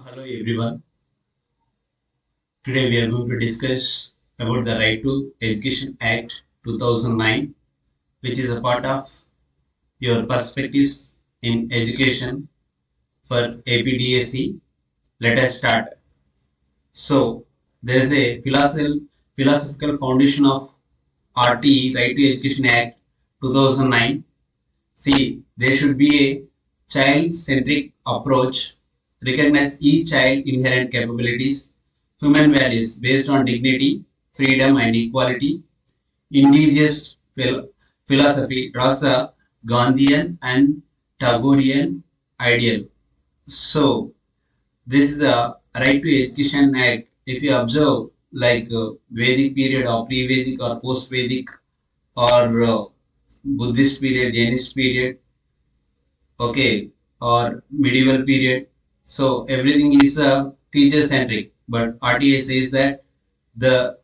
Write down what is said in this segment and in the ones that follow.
Hello everyone. Today we are going to discuss about the Right to Education Act 2009, which is a part of your perspectives in education for APDSC. Let us start. So there is a philosophical foundation of RTE Right to Education Act 2009. See, there should be a child-centric approach, recognize each child's inherent capabilities, human values based on dignity, freedom, and equality. Indigenous philosophy draws the Gandhian and Tagorean ideal. So, this is the Right to Education Act. If you observe, like Vedic period or pre-Vedic or post-Vedic or Buddhist period, Jainist period, okay, or medieval period, so everything is teacher centric, but RTA says that the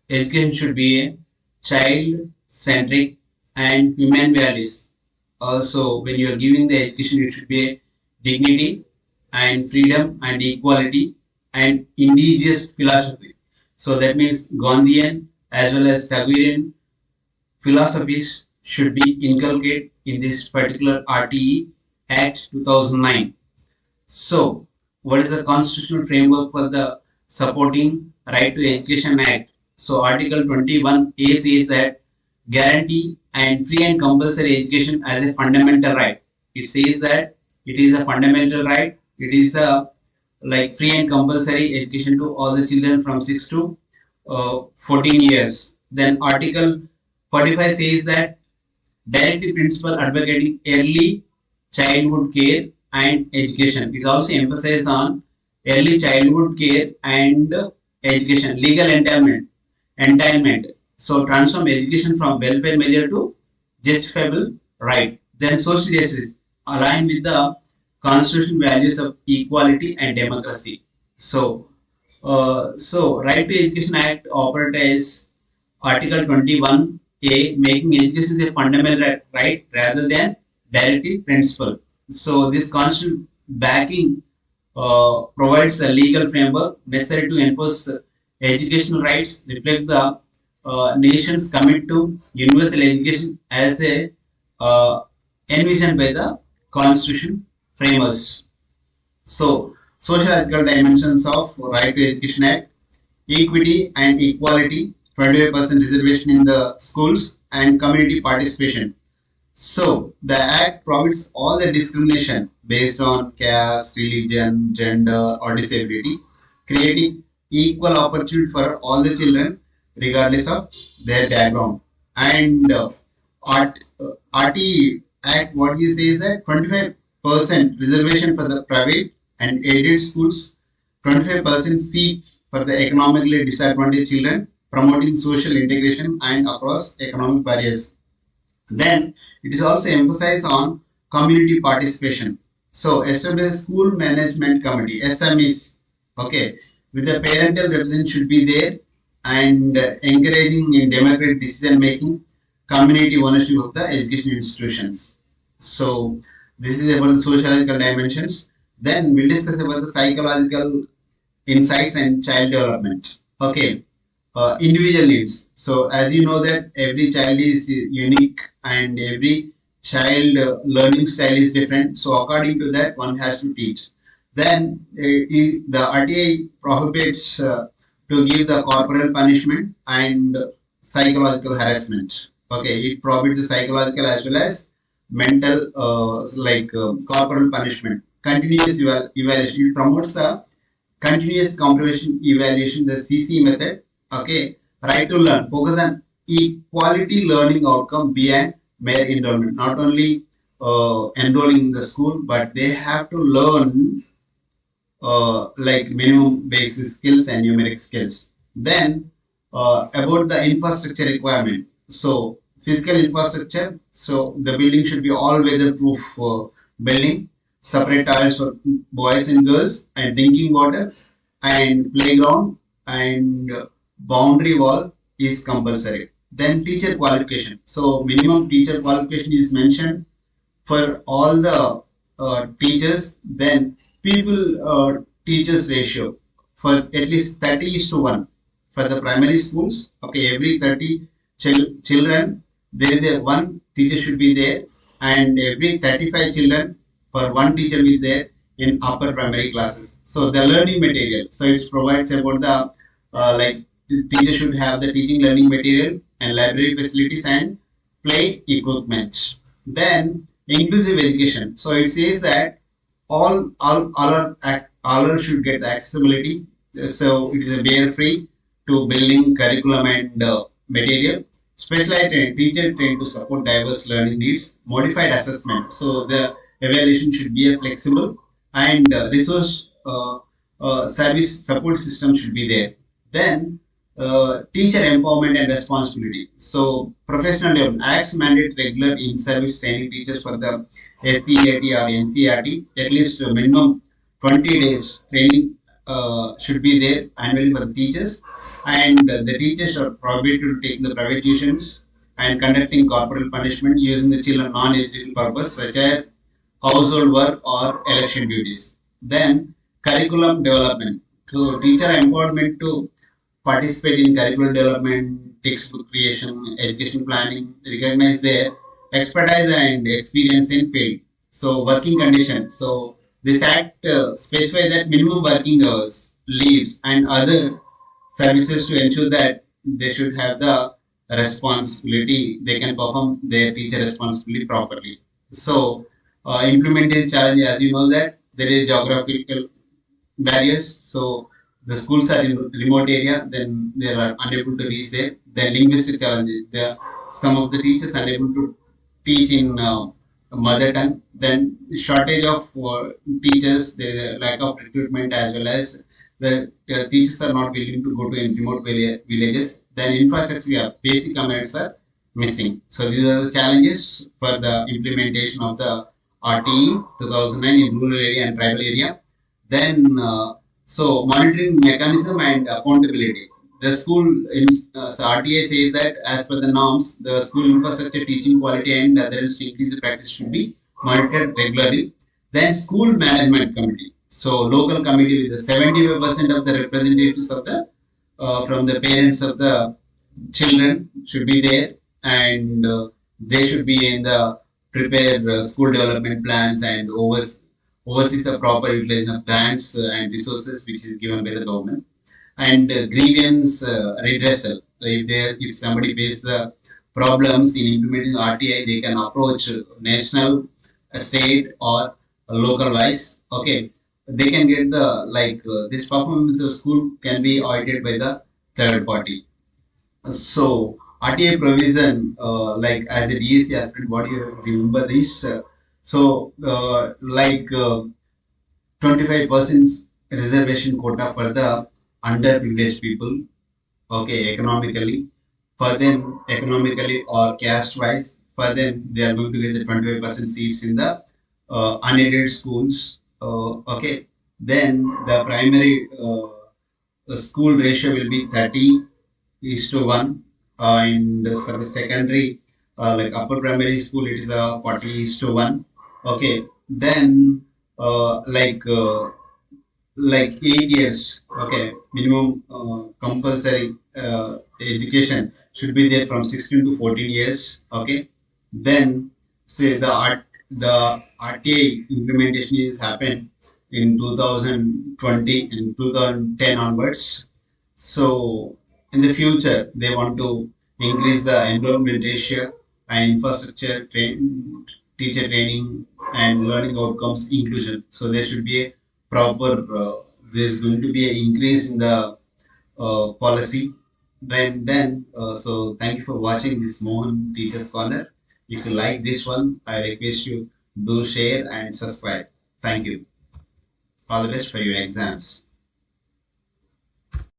education should be a child centric and human values. Also, when you are giving the education, it should be a dignity and freedom and equality and indigenous philosophy. So that means Gandhian as well as Tagorean philosophies should be inculcated in this particular RTE Act 2009. So, what is the constitutional framework for the supporting Right to Education Act? So, Article 21A says that guarantee and free and compulsory education as a fundamental right. It says that it is a fundamental right. It is a like free and compulsory education to all the children from 6 to 14 years. Then Article 45 says that directive principle advocating early childhood care and education. It also emphasizes on early childhood care and education, legal entitlement. So transform education from welfare measure to justifiable right. Then social justice align with the constitutional values of equality and democracy. So Right to Education Act operates Article 21A, making education a fundamental right rather than directive principle. So this constitutional backing provides a legal framework necessary to enforce educational rights, reflect the nation's commitment to universal education as a envisioned by the constitution framers. So, social ethical dimensions of Right to Education Act: equity and equality, 25% reservation in the schools, and community participation. So, the Act prohibits all the discrimination based on caste, religion, gender, or disability, creating equal opportunity for all the children regardless of their background. And RTE Act, what you say is that 25% reservation for the private and aided schools, 25% seats for the economically disadvantaged children, promoting social integration and across economic barriers. Then it is also emphasized on community participation. So establish a school management committee, SMEs, okay, with the parental representative should be there and encouraging in democratic decision making, community ownership of the education institutions. So this is about the sociological dimensions. Then we'll discuss about the psychological insights and child development. Okay, individual needs. So as you know that every child is unique and every child learning style is different. So according to that, one has to teach. Then the RTI prohibits to give the corporal punishment and psychological harassment. Okay, it prohibits the psychological as well as mental, corporal punishment. Continuous evaluation. It promotes the continuous comprehension evaluation, the CC method. Okay, right to learn. Focus on equality learning outcome beyond mere enrollment. Not only enrolling in the school, but they have to learn like minimum basic skills and numeric skills. Then about the infrastructure requirement. So physical infrastructure. So the building should be all weatherproof building, separate toilets for boys and girls, and drinking water, and playground and boundary wall is compulsory. Then teacher qualification. So minimum teacher qualification is mentioned for all the teachers. Then people teachers ratio for at least 30 is to 1 for the primary schools. Okay, every 30 children, there is a one teacher should be there, and every 35 children for one teacher will be there in upper primary classes. So the learning material, so it provides about the like the teacher should have the teaching learning material and library facilities and play equipment. Then inclusive education. So it says that all should get the accessibility. So it is a barrier free to building curriculum and material. Specialized teacher trained to support diverse learning needs. Modified assessment. So the evaluation should be a flexible and resource service support system should be there. Then teacher empowerment and responsibility. So professional level acts mandate regular in-service training teachers for the SCET or NCRT. At least minimum 20 days training should be there annually for the teachers, and the teachers are prohibited to take the private tuitions and conducting corporal punishment using the children non-educational purpose such as household work or election duties. Then curriculum development. So teacher empowerment to participate in curriculum development, textbook creation, education planning, recognize their expertise and experience in field. So working conditions. So this act specifies that minimum working hours, leaves, and other services to ensure that they should have the responsibility. They can perform their teacher responsibility properly. So implementation challenge, as you know that there is geographical barriers. So the schools are in remote area, then they are unable to reach there. Then linguistic challenges. Some of the teachers are unable to teach in mother tongue. Then shortage of teachers, the lack of recruitment as well as the teachers are not willing to go to in remote villages. Then infrastructure, yeah, basic amenities are missing. So these are the challenges for the implementation of the RTE 2009 in rural area and tribal area. Then, so monitoring mechanism and accountability. The school in so RTA says that as per the norms, the school infrastructure, teaching quality, and other increase practice should be monitored regularly. Then school management committee. So local committee with the 75% of the representatives of the from the parents of the children should be there, and they should be in the prepare school development plans and oversees the proper utilization of grants and resources which is given by the government, and grievance redressal. So if somebody faces the problems in implementing RTI, they can approach national, state, or local wise. Okay, they can get the this performance of school can be audited by the third party. So RTA provision, like as a DSC aspirant, what do you have to remember this? So 25% reservation quota for the underprivileged people. Okay, economically, for them economically or caste wise, for them they are going to get the 25% seats in the unaided schools. Okay, then the primary the school ratio will be 30 is to 1, and for the secondary like upper primary school it is 40 is to 1. Okay, then uh, like uh, like 8 years. Okay, minimum compulsory education should be there from 16 to 14 years. Okay, then say the RTA implementation is happened in 2020 and 2010 onwards. So in the future, they want to increase the enrollment ratio and infrastructure, teacher training, and learning outcomes inclusion. So there should be a proper. There's going to be an increase in the policy. So thank you for watching this Mohan Teachers Corner. If you like this one, I request you do share and subscribe. Thank you. All the best for your exams.